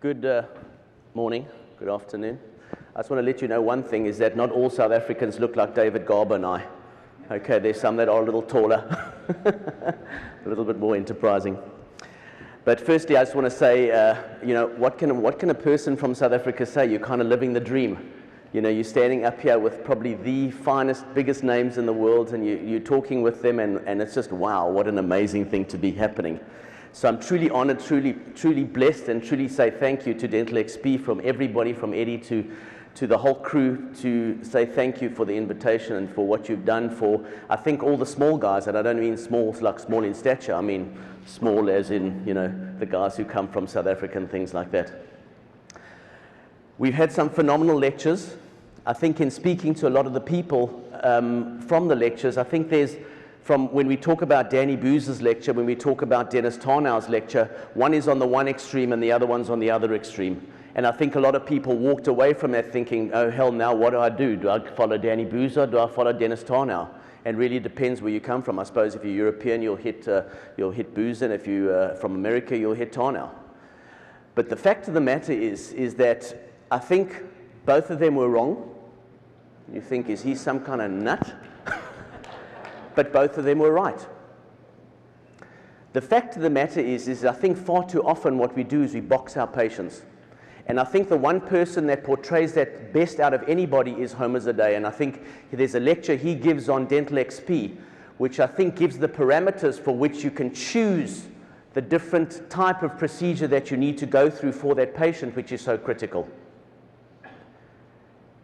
Good morning, good afternoon. I just want to let you know one thing is that not all South Africans look like David Garber and I. Okay, there's some that are a little taller, a little bit more enterprising. But firstly, I just want to say, what can a person from South Africa say? You're kind of living the dream. You know, you're standing up here with probably the finest, biggest names in the world, and you're talking with them, and it's just, wow, what an amazing thing to be happening. So I'm truly honored, truly blessed, and truly say thank you to Dental XP, from everybody, from Eddie to the whole crew, to say thank you for the invitation and for what you've done for, I think, all the small guys, and I don't mean small like small in stature, I mean small as in, the guys who come from South Africa and things like that. We've had some phenomenal lectures. I think in speaking to a lot of the people from the lectures, I think there's, from when we talk about Danny Boozer's lecture, when we talk about Dennis Tarnow's lecture, one is on the one extreme and the other one's on the other extreme. And I think a lot of people walked away from that thinking, oh hell, now what do I do? Do I follow Danny Boozer? Do I follow Dennis Tarnow? And really depends where you come from. I suppose if you're European, you'll hit Boozer, and if you're from America, you'll hit Tarnow. But the fact of the matter is that I think both of them were wrong. You think, is he some kind of nut? But both of them were right. The fact of the matter is I think far too often what we do is we box our patients. And I think the one person that portrays that best out of anybody is Homer Zadeh. And I think there's a lecture he gives on Dental XP, which I think gives the parameters for which you can choose the different type of procedure that you need to go through for that patient, which is so critical.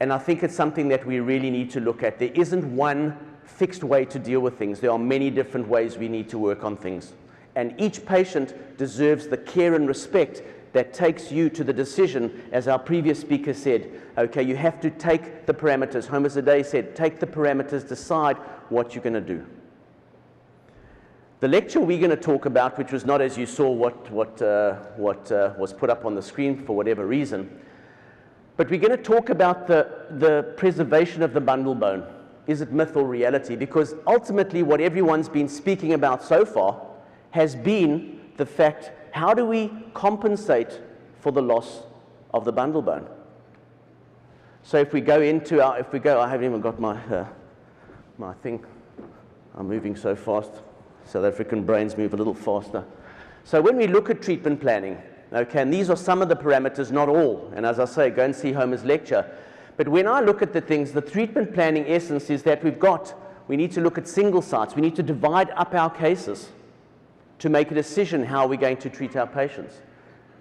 And I think it's something that we really need to look at. There isn't one fixed way to deal with things. There are many different ways we need to work on things. And each patient deserves the care and respect that takes you to the decision, as our previous speaker said. Okay, you have to take the parameters. Homer Zadeh said, take the parameters, decide what you're going to do. The lecture we're going to talk about, which was not, as you saw, what was put up on the screen for whatever reason, but we're going to talk about the preservation of the bundle bone. Is it myth or reality? Because ultimately what everyone's been speaking about so far has been the fact, how do we compensate for the loss of the bundle bone? So if we go into I haven't even got my thing. I'm moving so fast. South African brains move a little faster. So when we look at treatment planning, okay, and these are some of the parameters, not all. And as I say, go and see Homer's lecture. But when I look at the things, the treatment planning essence is that we need to look at single sites. We need to divide up our cases to make a decision how we're going to treat our patients.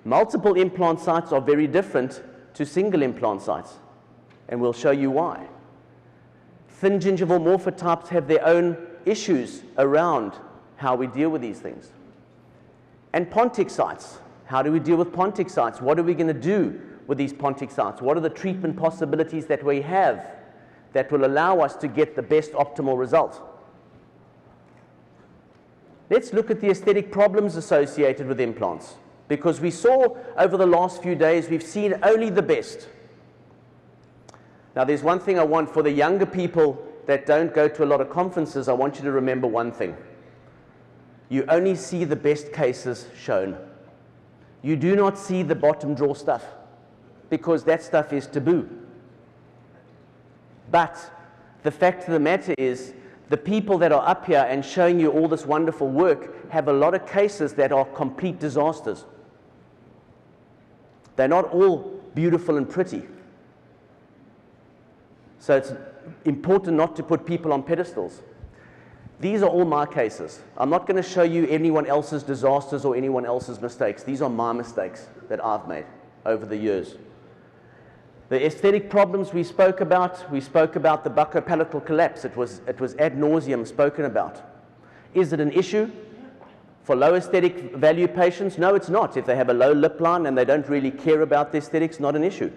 Multiple implant sites are very different to single implant sites, and we'll show you why. Thin gingival morphotypes have their own issues around how we deal with these things. And pontic sites. How do we deal with pontic sites? What are we going to do with these pontic sites? What are the treatment possibilities that we have that will allow us to get the best optimal result? Let's look at the aesthetic problems associated with implants, because we saw over the last few days, we've seen only the best. Now there's one thing I want for the younger people that don't go to a lot of conferences. I want you to remember one thing. You only see the best cases shown. You do not see the bottom drawer stuff, because that stuff is taboo. But the fact of the matter is, the people that are up here and showing you all this wonderful work have a lot of cases that are complete disasters. They're not all beautiful and pretty. So it's important not to put people on pedestals. These are all my cases. I'm not going to show you anyone else's disasters or anyone else's mistakes. These are my mistakes that I've made over the years. The aesthetic problems we spoke about the buccopalatal collapse. It was ad nauseum spoken about. Is it an issue for low aesthetic value patients? No, it's not. If they have a low lip line and they don't really care about the aesthetics, not an issue.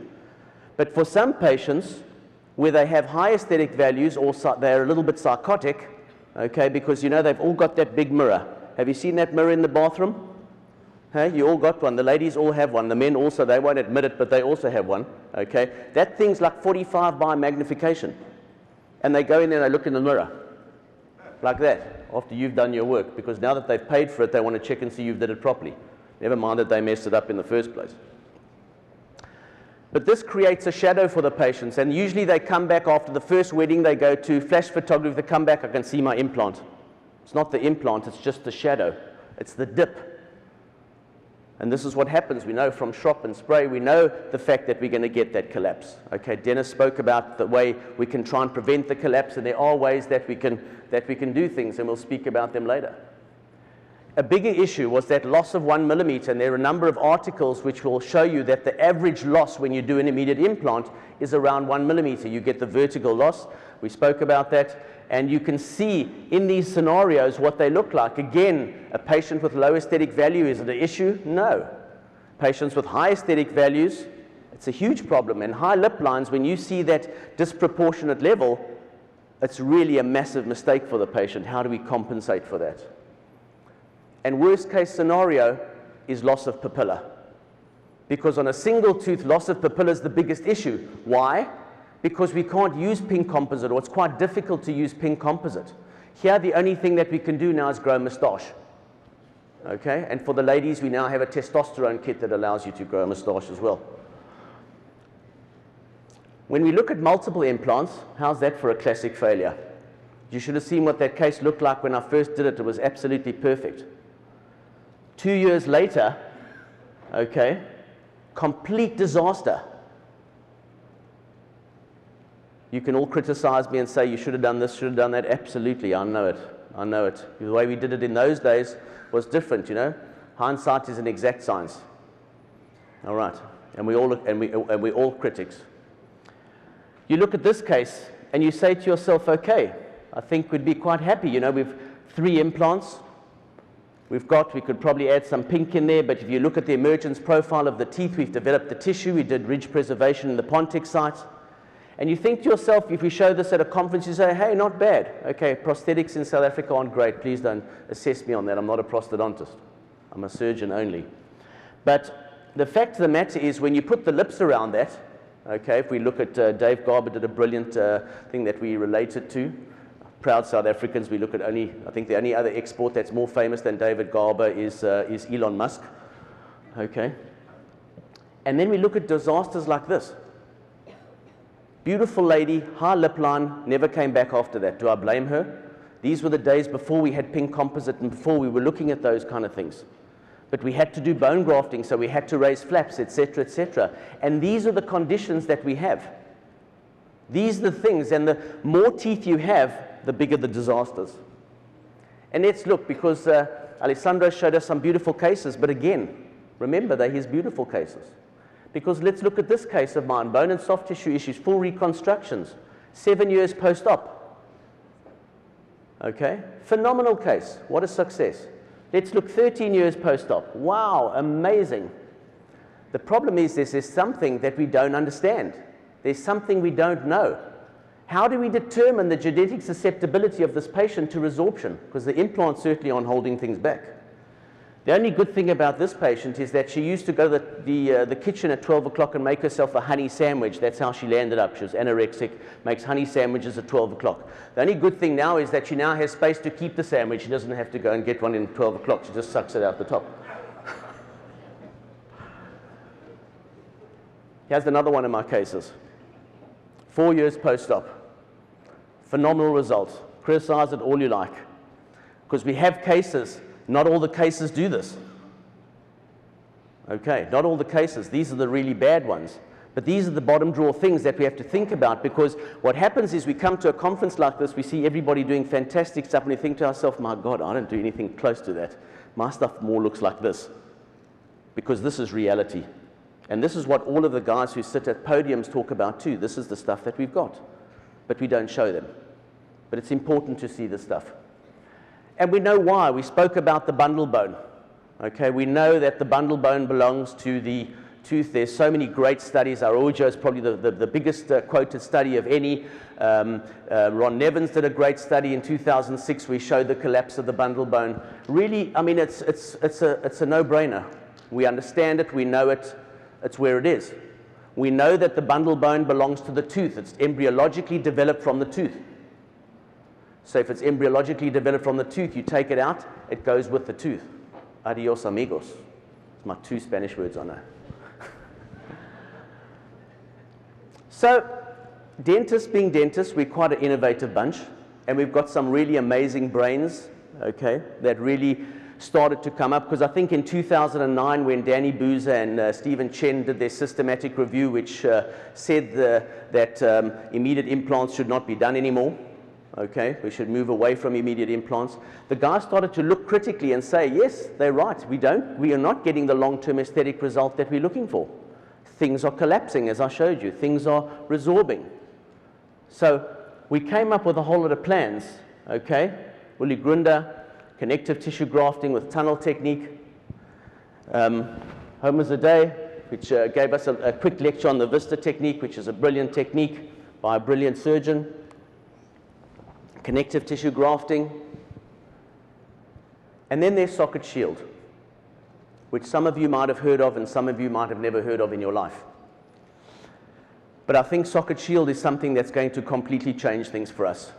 But for some patients where they have high aesthetic values or they're a little bit psychotic, okay, because they've all got that big mirror. Have you seen that mirror in the bathroom? Hey, you all got one. The ladies all have one. The men also, they won't admit it, but they also have one. Okay? That thing's like 45 by magnification. And they go in there and they look in the mirror. Like that, after you've done your work. Because now that they've paid for it, they want to check and see you've did it properly. Never mind that they messed it up in the first place. But this creates a shadow for the patients, and usually they come back after the first wedding, they go to flash photography, they come back, I can see my implant. It's not the implant, it's just the shadow. It's the dip. And this is what happens. We know from Shrop and spray, we know the fact that we're going to get that collapse. Okay, Dennis spoke about the way we can try and prevent the collapse, and there are ways that we can do things, and we'll speak about them later. A bigger issue was that loss of 1 millimeter, and there are a number of articles which will show you that the average loss when you do an immediate implant is around 1 millimeter. You get the vertical loss. We spoke about that. And you can see in these scenarios what they look like. Again, a patient with low aesthetic value, is it an issue? No. Patients with high aesthetic values, it's a huge problem. And high lip lines, when you see that disproportionate level, it's really a massive mistake for the patient. How do we compensate for that? And worst case scenario is loss of papilla. Because on a single tooth, loss of papilla is the biggest issue. Why? Because we can't use pink composite, or it's quite difficult to use pink composite. Here, the only thing that we can do now is grow moustache. Okay? And for the ladies, we now have a testosterone kit that allows you to grow a moustache as well. When we look at multiple implants, how's that for a classic failure? You should have seen what that case looked like when I first did it. It was absolutely perfect. 2 years later, okay, complete disaster. You can all criticize me and say you should have done this, should have done that. Absolutely, I know it. I know it. The way we did it in those days was different, you know. Hindsight is an exact science. All right, and we're all critics. You look at this case and you say to yourself, okay, I think we'd be quite happy. You know, we've 3 implants. We could probably add some pink in there, but if you look at the emergence profile of the teeth, we've developed the tissue, we did ridge preservation in the Pontic site. And you think to yourself, if we show this at a conference, you say, hey, not bad. Okay, prosthetics in South Africa aren't great. Please don't assess me on that. I'm not a prosthodontist. I'm a surgeon only. But the fact of the matter is, when you put the lips around that, okay, if we look at Dave Garber did a brilliant thing that we related to. Proud South Africans, we look at I think the only other export that's more famous than David Garber is Elon Musk. Okay. And then we look at disasters like this. Beautiful lady, high lip line, never came back after that. Do I blame her? These were the days before we had pink composite and before we were looking at those kind of things. But we had to do bone grafting, so we had to raise flaps, etc., etc. And these are the conditions that we have. These are the things, and the more teeth you have, the bigger the disasters. And let's look, because Alessandro showed us some beautiful cases, but again, remember, they're his beautiful cases. Because let's look at this case of mine, bone and soft tissue issues, full reconstructions, 7 years post-op. Okay, phenomenal case, what a success. Let's look 13 years post-op, wow, amazing. The problem is there's something that we don't understand. There's something we don't know. How do we determine the genetic susceptibility of this patient to resorption? Because the implants certainly aren't holding things back. The only good thing about this patient is that she used to go to the kitchen at 12 o'clock and make herself a honey sandwich. That's how she landed up. She was anorexic, makes honey sandwiches at 12 o'clock. The only good thing now is that she now has space to keep the sandwich. She doesn't have to go and get one in 12 o'clock. She just sucks it out the top. Here's another one of my cases. 4 years post-op. Phenomenal results. Criticize it all you like. Because we have cases. Not all the cases do this. Okay, not all the cases. These are the really bad ones. But these are the bottom drawer things that we have to think about, because what happens is we come to a conference like this, we see everybody doing fantastic stuff, and we think to ourselves, my God, I don't do anything close to that. My stuff more looks like this. Because this is reality. And this is what all of the guys who sit at podiums talk about too. This is the stuff that we've got. But we don't show them. But it's important to see this stuff. And we know why. We spoke about the bundle bone. Okay, we know that the bundle bone belongs to the tooth. There's so many great studies. Araujo is probably the biggest quoted study of any. Ron Nevins did a great study in 2006 where he showed the collapse of the bundle bone. Really, I mean, it's a no-brainer. We understand it. We know it. It's where it is. We know that the bundle bone belongs to the tooth. It's embryologically developed from the tooth. So if it's embryologically developed from the tooth, you take it out, it goes with the tooth. Adios, amigos. It's my 2 Spanish words, I know. So, dentists being dentists, we're quite an innovative bunch, and we've got some really amazing brains, okay, that really started to come up, because I think in 2009 when Danny Boozer and Stephen Chen did their systematic review, which said that immediate implants should not be done anymore, okay, we should move away from immediate implants, the guys started to look critically and say, yes, they're right, we are not getting the long-term aesthetic result that we're looking for. Things are collapsing, as I showed you, things are resorbing. So we came up with a whole lot of plans, okay, Uli Grunder, connective tissue grafting with tunnel technique. Homer Zadeh, which gave us a quick lecture on the Vista technique, which is a brilliant technique by a brilliant surgeon. Connective tissue grafting. And then there's socket shield, which some of you might have heard of and some of you might have never heard of in your life. But I think socket shield is something that's going to completely change things for us.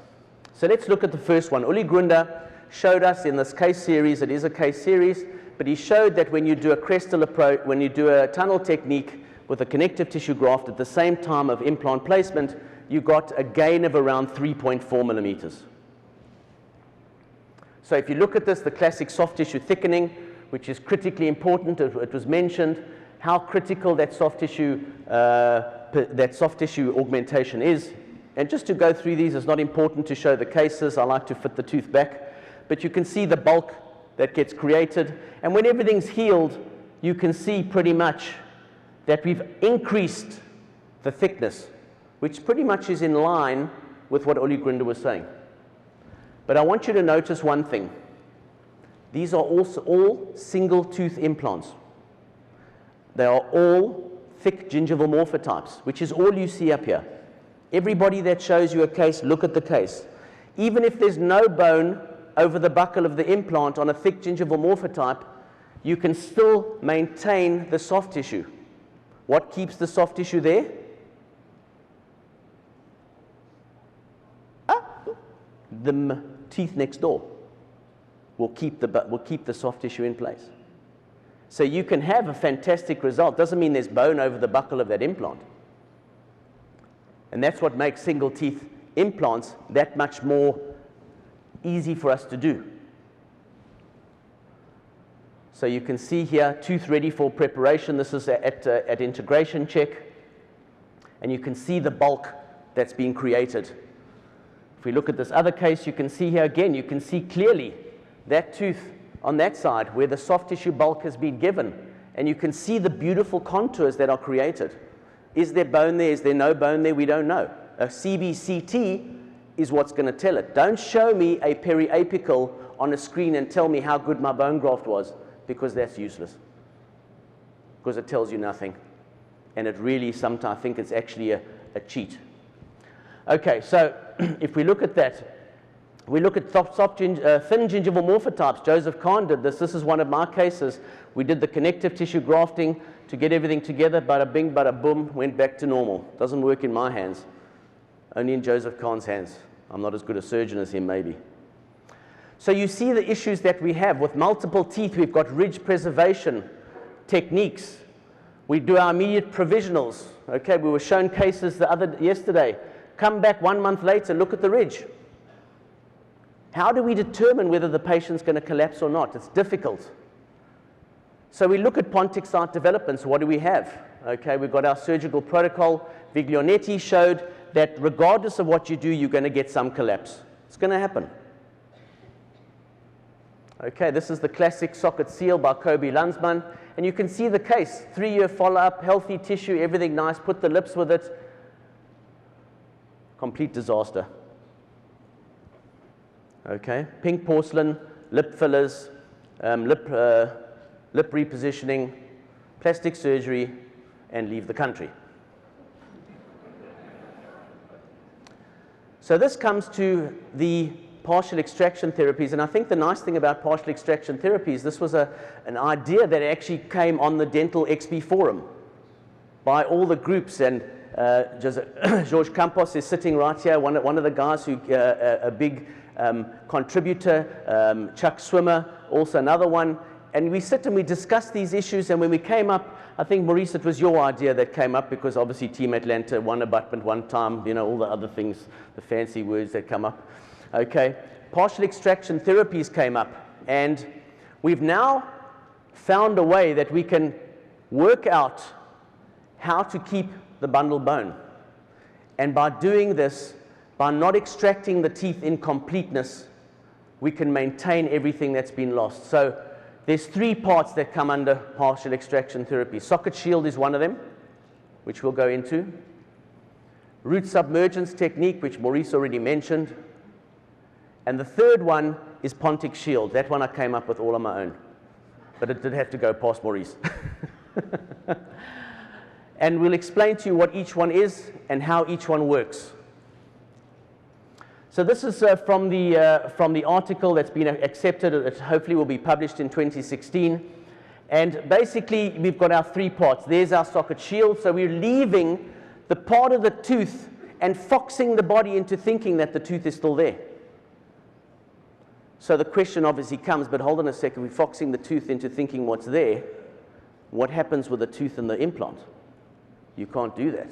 So let's look at the first one. Uli Grunder showed us in this case series, it is a case series, but he showed that when you do a crestal approach, when you do a tunnel technique with a connective tissue graft at the same time of implant placement, you got a gain of around 3.4 millimeters. So if you look at this, the classic soft tissue thickening, which is critically important, it was mentioned how critical that soft tissue augmentation is. And just to go through these, it's not important to show the cases. I like to fit the tooth back. But you can see the bulk that gets created. And when everything's healed, you can see pretty much that we've increased the thickness, which pretty much is in line with what Uli Grunder was saying. But I want you to notice one thing. These are also all single tooth implants. They are all thick gingival morphotypes, which is all you see up here. Everybody that shows you a case, look at the case. Even if there's no bone over the buccal of the implant on a thick gingival morphotype, you can still maintain the soft tissue. What keeps the soft tissue there? The teeth next door will keep the soft tissue in place. So you can have a fantastic result. Doesn't mean there's bone over the buccal of that implant. And that's what makes single teeth implants that much more easy for us to do. So you can see here, tooth ready for preparation. This is at integration check. And you can see the bulk that's being created. If we look at this other case, you can see here again, you can see clearly that tooth on that side where the soft tissue bulk has been given. And you can see the beautiful contours that are created. Is there bone there? Is there no bone there? We don't know. A CBCT is what's going to tell it. Don't show me a periapical on a screen and tell me how good my bone graft was, because that's useless. Because it tells you nothing. And it really, sometimes I think it's actually a cheat. Okay, so if we look at that, we look at thin gingival morphotypes. Joseph Kahn did this. This is one of my cases. We did the connective tissue grafting to get everything together. Bada bing, bada boom, went back to normal. Doesn't work in my hands. Only in Joseph Kahn's hands. I'm not as good a surgeon as him, maybe. So you see the issues that we have with multiple teeth. We've got ridge preservation techniques. We do our immediate provisionals. Okay, we were shown cases yesterday. Come back 1 month later, look at the ridge. How do we determine whether the patient's going to collapse or not? It's difficult. So we look at Pontic site development. So what do we have? Okay, we've got our surgical protocol. Viglionetti showed that regardless of what you do, you're going to get some collapse. It's going to happen. Okay, this is the classic socket seal by Kobe Landsman. And you can see the case. 3-year follow-up, healthy tissue, everything nice. Put the lips with it. Complete disaster. Okay, pink porcelain, lip fillers, lip repositioning, plastic surgery, and leave the country. So this comes to the partial extraction therapies, and I think the nice thing about partial extraction therapies, this was an idea that actually came on the Dental XP Forum by all the groups, and George Campos is sitting right here, one of the guys who, a big contributor, Chuck Swimmer, also another one, and we sit and we discuss these issues, and when we came up, I think, Maurice, it was your idea that came up because obviously Team Atlanta, one abutment, one time, you know, all the other things, the fancy words that come up. Okay, partial extraction therapies came up, and we've now found a way that we can work out how to keep the bundle bone. And by doing this, by not extracting the teeth in completeness, we can maintain everything that's been lost. So there's 3 parts that come under partial extraction therapy. Socket shield is one of them, which we'll go into. Root submergence technique, which Maurice already mentioned. And the third one is Pontic shield. That one I came up with all on my own. But it did have to go past Maurice. And we'll explain to you what each one is and how each one works. So this is from the article that's been accepted. It hopefully will be published in 2016. And basically, we've got our 3 parts. There's our socket shield. So we're leaving the part of the tooth and foxing the body into thinking that the tooth is still there. So the question obviously comes, but hold on a second, we're foxing the tooth into thinking what's there. What happens with the tooth and the implant? You can't do that.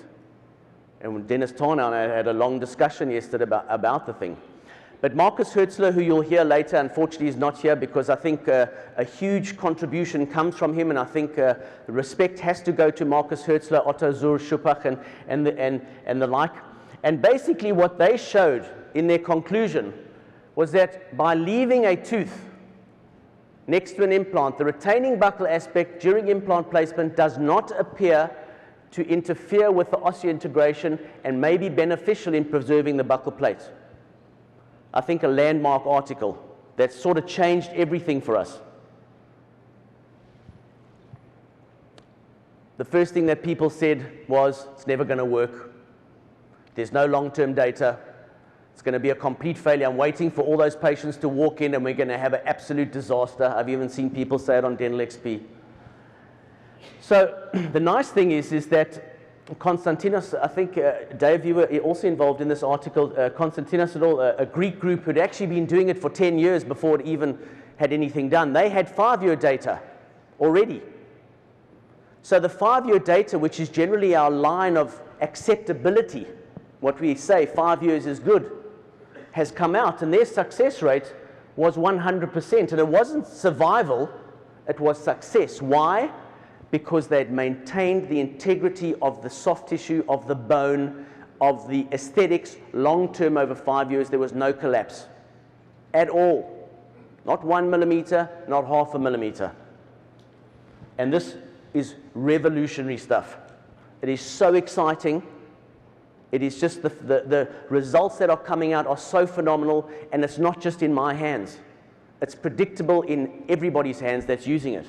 And Dennis Tarnow and I had a long discussion yesterday about the thing. But Marcus Hertzler, who you'll hear later, unfortunately is not here because I think a huge contribution comes from him, and I think respect has to go to Marcus Hertzler, Otto Zur-Schuppach, and the like. And basically what they showed in their conclusion was that by leaving a tooth next to an implant, the retaining buccal aspect during implant placement does not appear to interfere with the osseointegration and may be beneficial in preserving the buccal plate. I think a landmark article that sort of changed everything for us. The first thing that people said was, it's never going to work. There's no long-term data. It's going to be a complete failure. I'm waiting for all those patients to walk in and we're going to have an absolute disaster. I've even seen people say it on Dental XP. So the nice thing is that Konstantinos, I think Dave, you were also involved in this article, Konstantinos et al., a Greek group who'd actually been doing it for 10 years before it even had anything done. They had 5-year data already. So the 5-year data, which is generally our line of acceptability, what we say 5 years is good, has come out, and their success rate was 100%. And it wasn't survival, it was success. Why? Because they'd maintained the integrity of the soft tissue, of the bone, of the aesthetics long-term over 5 years. There was no collapse at all. Not 1 millimeter, not half a millimeter. And this is revolutionary stuff. It is so exciting. It is just the results that are coming out are so phenomenal, and it's not just in my hands. It's predictable in everybody's hands that's using it.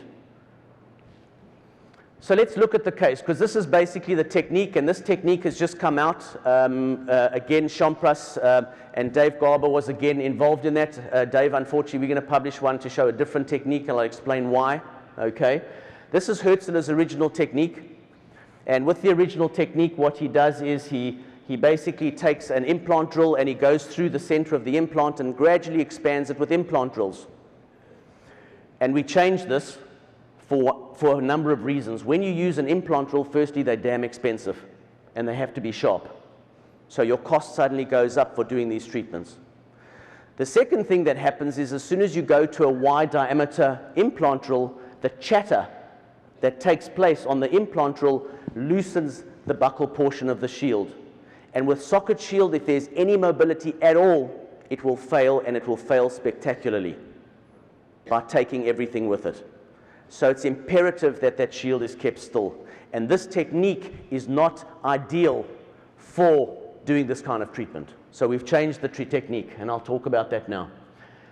So let's look at the case, because this is basically the technique, and this technique has just come out. Again, Champras and Dave Garber was again involved in that. Dave, unfortunately, we're going to publish one to show a different technique, and I'll explain why. Okay. This is Hertzler's original technique, and with the original technique, what he does is he basically takes an implant drill and he goes through the center of the implant and gradually expands it with implant drills. And we changed this for a number of reasons. When you use an implant drill, firstly, they're damn expensive and they have to be sharp. So your cost suddenly goes up for doing these treatments. The second thing that happens is as soon as you go to a wide diameter implant drill, the chatter that takes place on the implant drill loosens the buccal portion of the shield. And with socket shield, if there's any mobility at all, it will fail, and it will fail spectacularly by taking everything with it. So it's imperative that that shield is kept still. And this technique is not ideal for doing this kind of treatment. So we've changed the technique, and I'll talk about that now.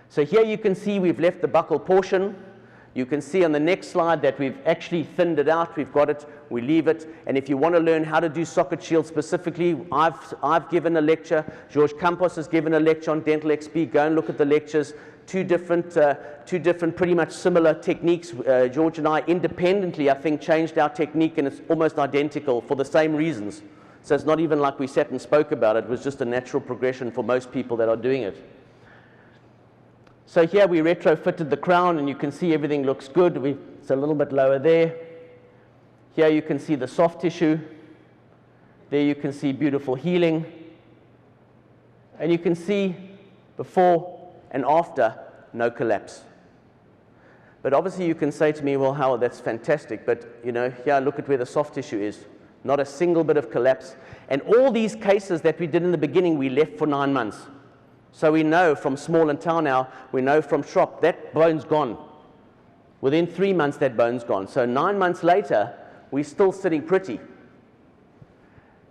So here you can see we've left the buccal portion. You can see on the next slide that we've actually thinned it out. We've got it, we leave it. And if you want to learn how to do socket shield specifically, I've given a lecture. George Campos has given a lecture on Dental XP. Go and look at the lectures. Two different pretty much similar techniques. George and I independently, I think, changed our technique, and it's almost identical for the same reasons. So it's not even like we sat and spoke about it. It was just a natural progression for most people that are doing it. So here we retrofitted the crown, and you can see everything looks good. It's a little bit lower there. Here you can see the soft tissue. There you can see beautiful healing. And you can see before and after, no collapse. But obviously you can say to me, well, Howard, that's fantastic. But, here, look at where the soft tissue is. Not a single bit of collapse. And all these cases that we did in the beginning, we left for 9 months. So we know from small and tau now, we know from Schropp, that bone's gone. Within 3 months, that bone's gone. So 9 months later, we're still sitting pretty.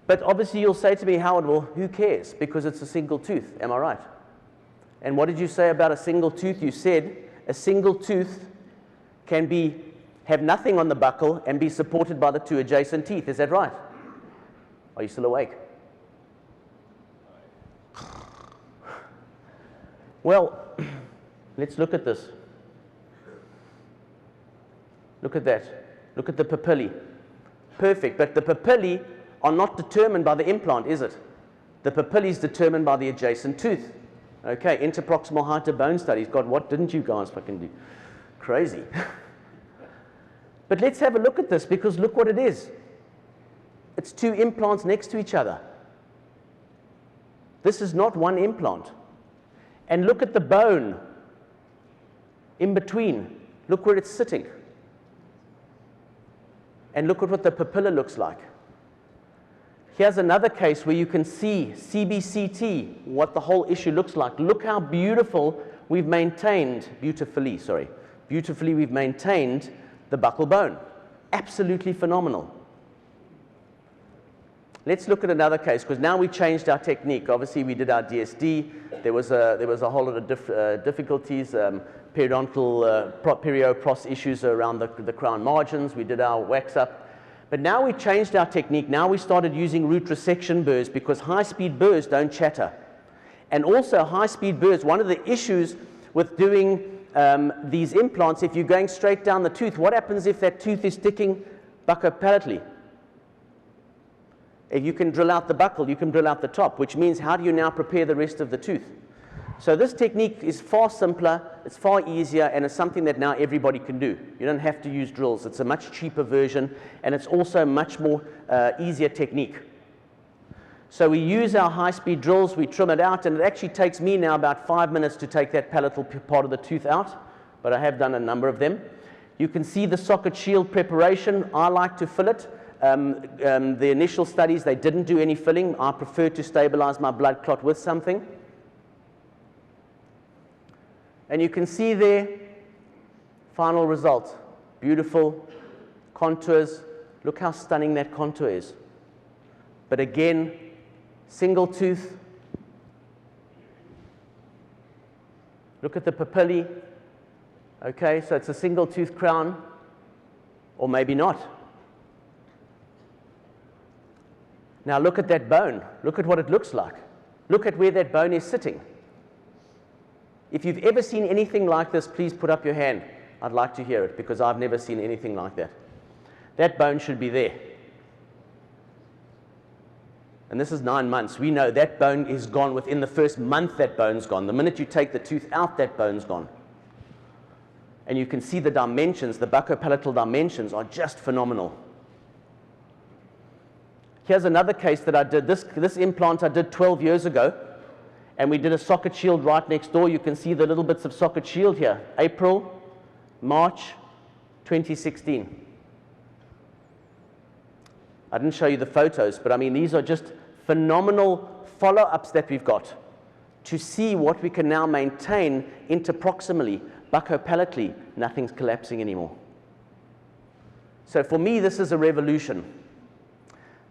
But obviously you'll say to me, Howard, well, who cares? Because it's a single tooth, am I right? And what did you say about a single tooth? You said a single tooth can have nothing on the buccal and be supported by the 2 adjacent teeth. Is that right? Are you still awake? Well, let's look at this. Look at that. Look at the papillae. Perfect, but the papillae are not determined by the implant, is it? The papillae is determined by the adjacent tooth. Okay, interproximal height of bone studies. God, what didn't you guys fucking do? Crazy. But let's have a look at this, because look what it is. It's 2 implants next to each other. This is not one implant. And look at the bone in between. Look where it's sitting. And look at what the papilla looks like. Here's another case where you can see CBCT, what the whole issue looks like. Look how beautifully we've maintained the buccal bone. Absolutely phenomenal. Let's look at another case, because now we changed our technique. Obviously, we did our DSD. There was a whole lot of difficulties, periodontal perio-pros issues around the crown margins. We did our wax up. But now we changed our technique. Now we started using root resection burrs, because high-speed burrs don't chatter. And also high-speed burrs, one of the issues with doing these implants, if you're going straight down the tooth, what happens if that tooth is sticking buccopalatally? If you can drill out the buccal, you can drill out the top, which means how do you now prepare the rest of the tooth? So this technique is far simpler, it's far easier, and it's something that now everybody can do. You don't have to use drills. It's a much cheaper version, and it's also a much more easier technique. So we use our high-speed drills, we trim it out, and it actually takes me now about 5 minutes to take that palatal part of the tooth out, but I have done a number of them. You can see the socket shield preparation. I like to fill it. The initial studies, they didn't do any filling. I prefer to stabilize my blood clot with something. And you can see there, final result. Beautiful contours. Look how stunning that contour is. But again, single tooth. Look at the papillae. Okay, so it's a single tooth crown, or maybe not. Now look at that bone. Look at what it looks like. Look at where that bone is sitting. If you've ever seen anything like this, please put up your hand. I'd like to hear it, because I've never seen anything like that. That bone should be there. And this is 9 months. We know that bone is gone within the first month. That bone's gone. The minute you take the tooth out, that bone's gone. And you can see the dimensions, the buccopalatal dimensions are just phenomenal. Here's another case that I did. This implant I did 12 years ago, and we did a socket shield right next door. You can see the little bits of socket shield here. April, March 2016. I didn't show you the photos, but I mean, these are just phenomenal follow-ups that we've got to see what we can now maintain interproximally, buccopalatally. Nothing's collapsing anymore. So for me, this is a revolution.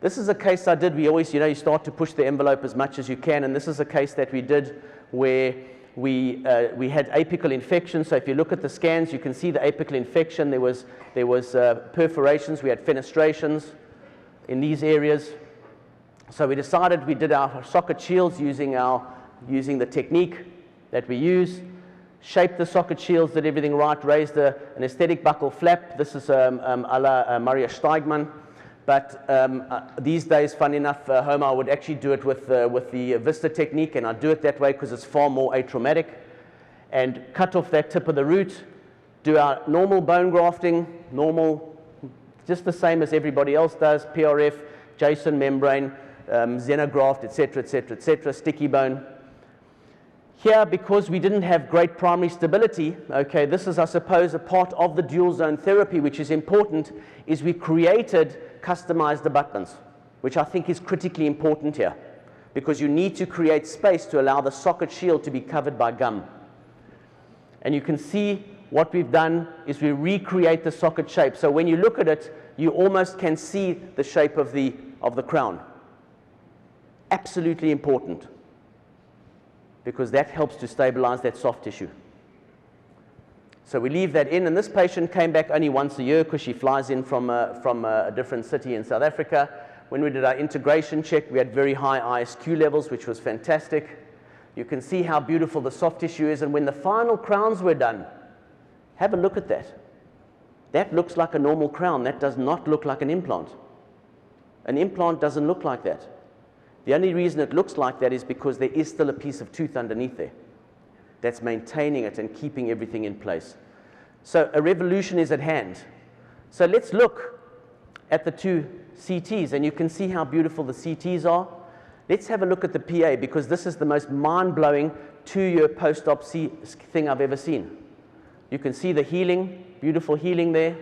This is a case I did. We always, you start to push the envelope as much as you can, and this is a case that we did where we had apical infection. So if you look at the scans, you can see the apical infection. There was perforations. We had fenestrations in these areas. So we decided we did our socket shields using the technique that we use. Shaped the socket shields, did everything right, raised an aesthetic buccal flap. This is a la Maria Steigmann. But these days, fun enough, Homer would actually do it with the Vista technique, and I do it that way because it's far more atraumatic. And cut off that tip of the root, do our normal bone grafting, normal, just the same as everybody else does, PRF, Jason membrane, xenograft, etc., etc., etc., sticky bone. Here, because we didn't have great primary stability, okay, this is, I suppose, a part of the dual zone therapy, which is important, is we created customized abutments, which I think is critically important here, because you need to create space to allow the socket shield to be covered by gum. And you can see what we've done is we recreate the socket shape. So when you look at it, you almost can see the shape of the crown. Absolutely important, because that helps to stabilize that soft tissue. So we leave that in, and this patient came back only once a year because she flies in from a different city in South Africa. When we did our integration check, we had very high ISQ levels, which was fantastic. You can see how beautiful the soft tissue is, and when the final crowns were done, have a look at that. That looks like a normal crown. That does not look like an implant. An implant doesn't look like that. The only reason it looks like that is because there is still a piece of tooth underneath there that's maintaining it and keeping everything in place. So a revolution is at hand. So let's look at the two CTs, and you can see how beautiful the CTs are. Let's have a look at the PA, because this is the most mind-blowing 2-year post-op thing I've ever seen. You can see the healing, beautiful healing there.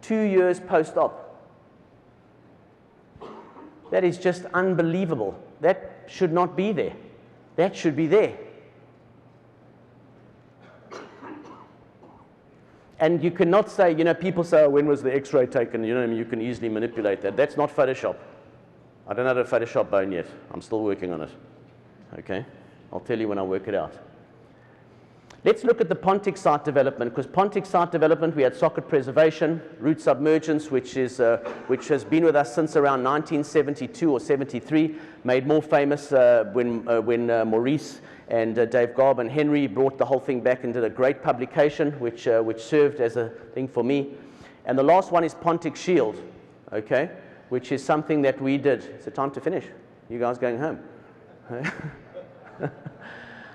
2 years post-op. That is just unbelievable. That should not be there. That should be there. And you cannot say, you know, people say, oh, when was the x-ray taken? You know, I mean, you can easily manipulate that. That's not Photoshop. I don't know how to Photoshop bone yet. I'm still working on it. Okay? I'll tell you when I work it out. Let's look at the Pontic site development, because Pontic site development, we had socket preservation, root submergence, which has been with us since around 1972 or 73, made more famous when Maurice and Dave Garb and Henry brought the whole thing back and did a great publication, which served as a thing for me. And the last one is Pontic Shield, okay, which is something that we did. Is it time to finish? You guys going home?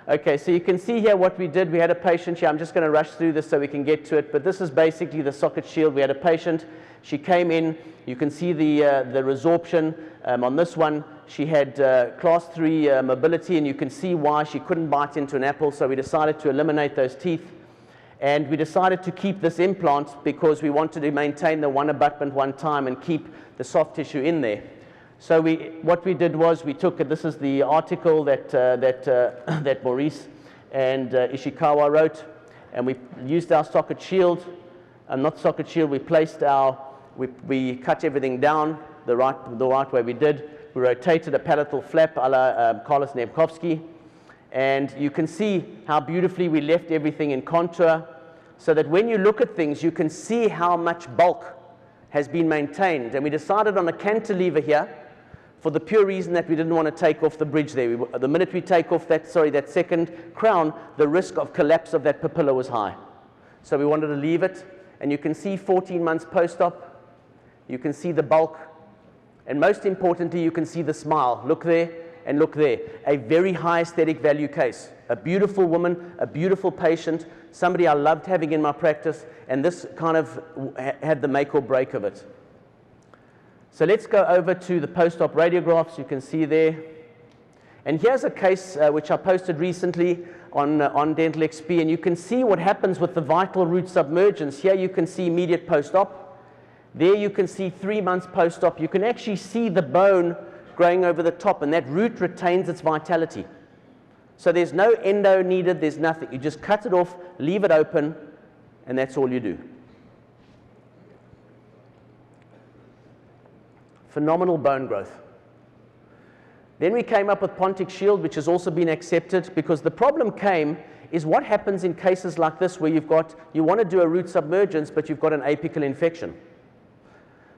Okay, so you can see here what we did. We had a patient here. I'm just going to rush through this so we can get to it, but this is basically the socket shield. We had a patient. She came in. You can see the resorption on this one. She had class 3 mobility, and you can see why she couldn't bite into an apple, so we decided to eliminate those teeth. And we decided to keep this implant because we wanted to maintain the one abutment one time and keep the soft tissue in there. So what we did was we took, this is the article that Maurice and Ishikawa wrote, and we used our socket shield, not socket shield, we cut everything down the right way we did. We rotated a palatal flap a la Carlos Nemkovsky, and you can see how beautifully we left everything in contour, so that when you look at things, you can see how much bulk has been maintained. And we decided on a cantilever here, for the pure reason that we didn't want to take off the bridge there. The minute we take off that second crown, the risk of collapse of that papilla was high. So we wanted to leave it, and you can see 14 months post-op, you can see the bulk, and most importantly, you can see the smile. Look there and look there. A very high aesthetic value case. A beautiful woman, a beautiful patient, somebody I loved having in my practice, and this kind of had the make or break of it. So let's go over to the post-op radiographs. You can see there. And here's a case which I posted recently on Dental XP, and you can see what happens with the vital root submergence. Here you can see immediate post-op. There you can see 3 months post-op. You can actually see the bone growing over the top, and that root retains its vitality. So there's no endo needed, there's nothing. You just cut it off, leave it open, and that's all you do. Phenomenal bone growth. Then we came up with Pontic Shield, which has also been accepted, because the problem came is what happens in cases like this where you want to do a root submergence, but you've got an apical infection.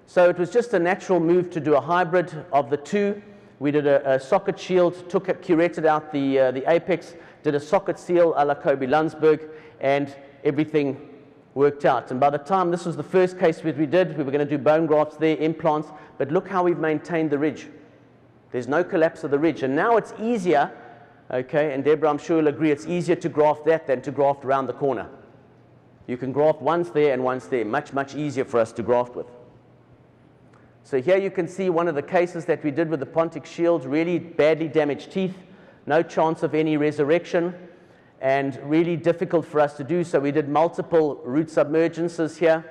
So it was just a natural move to do a hybrid of the two. We did a socket shield, curated out the apex, did a socket seal a la Kobe Landsberg, and everything worked out. And by the time, this was the first case that we did, we were going to do bone grafts there, implants, but look how we've maintained the ridge. There's no collapse of the ridge. And now it's easier, okay, and Deborah, I'm sure you'll agree, it's easier to graft that than to graft around the corner. You can graft once there and once there. Much, much easier for us to graft with. So here you can see one of the cases that we did with the Pontic shield, really badly damaged teeth, no chance of any resurrection, and really difficult for us to do. So we did multiple root submergences here.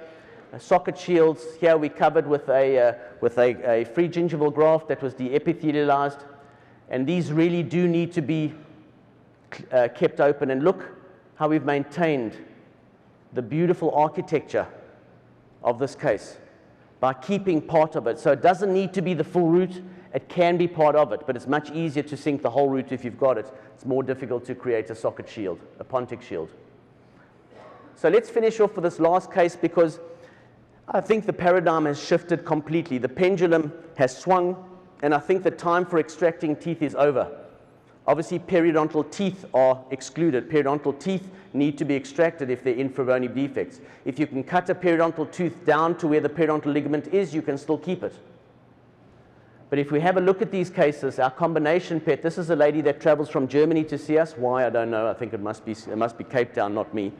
Socket shields here we covered with a free gingival graft that was de-epithelialized. And these really do need to be kept open. And look how we've maintained the beautiful architecture of this case by keeping part of it. So it doesn't need to be the full root. It can be part of it, but it's much easier to sink the whole root if you've got it. It's more difficult to create a socket shield, a Pontic shield. So let's finish off with this last case, because I think the paradigm has shifted completely. The pendulum has swung, and I think the time for extracting teeth is over. Obviously, periodontal teeth are excluded. Periodontal teeth need to be extracted if they're infrabony defects. If you can cut a periodontal tooth down to where the periodontal ligament is, you can still keep it. But if we have a look at these cases, our combination pet, this is a lady that travels from Germany to see us. Why? I don't know. I think it must be Cape Town, not me.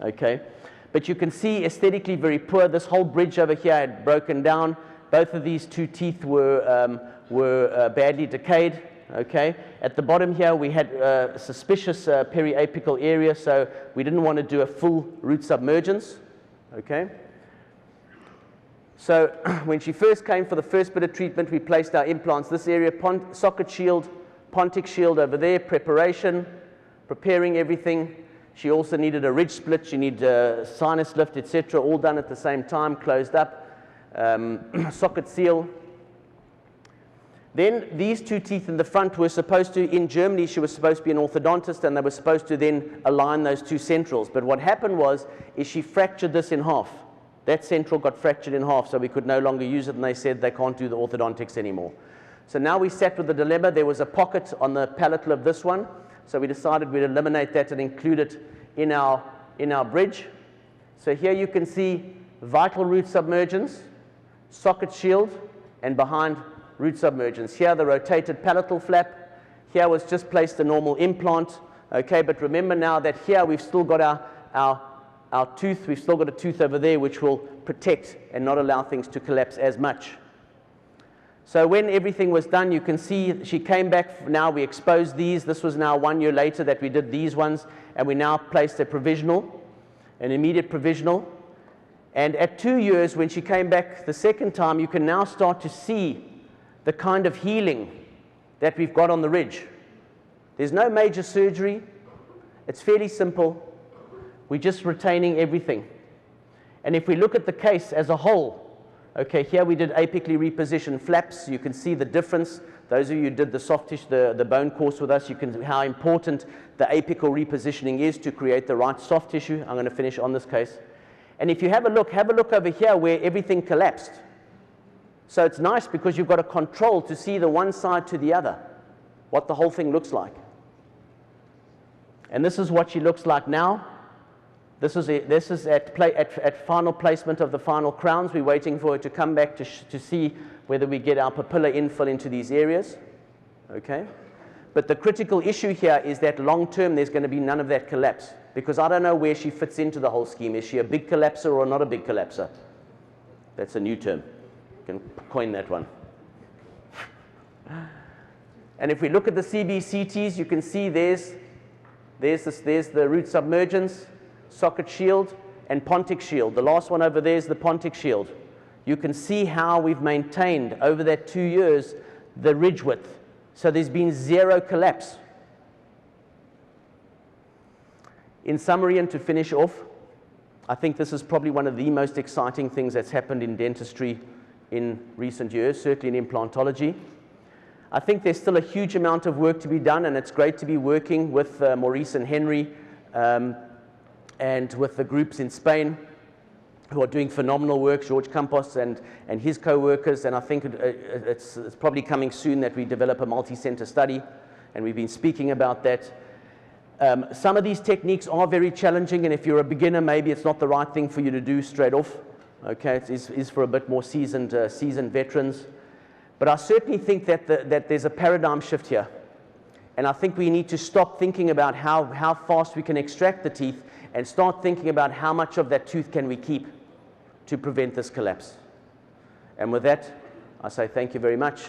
Okay. But you can see aesthetically very poor. This whole bridge over here had broken down. Both of these two teeth were badly decayed. Okay. At the bottom here, we had a suspicious periapical area, so we didn't want to do a full root submergence. Okay. So when she first came for the first bit of treatment, we placed our implants. This area, socket shield, Pontic shield over there, preparation, preparing everything. She also needed a ridge split. She needed a sinus lift, etc., all done at the same time, closed up, socket seal. Then these two teeth in the front were supposed to, in Germany, she was supposed to be an orthodontist, and they were supposed to then align those two centrals. But what happened is she fractured this in half. That central got fractured in half, so we could no longer use it, and they said they can't do the orthodontics anymore. So now we sat with the dilemma. There was a pocket on the palatal of this one, so we decided we'd eliminate that and include it in our bridge. So here you can see vital root submergence, socket shield, and behind root submergence. Here the rotated palatal flap. Here was just placed a normal implant. Okay, but remember now that here we've still got our tooth, we've still got a tooth over there which will protect and not allow things to collapse as much. So when everything was done, you can see she came back. Now we exposed these. This was now 1 year later that we did these ones, and we now placed a provisional, an immediate provisional. And at 2 years, when she came back the second time, you can now start to see the kind of healing that we've got on the ridge. There's no major surgery. It's fairly simple. We're just retaining everything. And if we look at the case as a whole, okay, here we did apically repositioned flaps. You can see the difference. Those of you who did the soft tissue, the bone course with us, you can see how important the apical repositioning is to create the right soft tissue. I'm going to finish on this case. And if you have a look over here where everything collapsed. So it's nice because you've got a control to see the one side to the other, what the whole thing looks like. And this is what she looks like now. This is at final placement of the final crowns. We're waiting for it to come back to see whether we get our papilla infill into these areas. Okay? But the critical issue here is that long term there's going to be none of that collapse, because I don't know where she fits into the whole scheme. Is she a big collapser or not a big collapser? That's a new term. You can coin that one. And if we look at the CBCTs, you can see there's the root submergence, socket shield, and Pontic shield. The last one over there is the Pontic shield. You can see how we've maintained over that 2 years the ridge width. So there's been zero collapse. In summary, and to finish off, I think this is probably one of the most exciting things that's happened in dentistry in recent years, certainly in implantology. I think there's still a huge amount of work to be done, and it's great to be working with Maurice and Henry and with the groups in Spain who are doing phenomenal work, George Campos and his co-workers, and I think it's probably coming soon that we develop a multi-center study, and we've been speaking about that. Some of these techniques are very challenging, and if you're a beginner, maybe it's not the right thing for you to do straight off. Okay, it is for a bit more seasoned veterans. But I certainly think that there's a paradigm shift here. And I think we need to stop thinking about how fast we can extract the teeth and start thinking about how much of that tooth can we keep to prevent this collapse. And with that, I say thank you very much.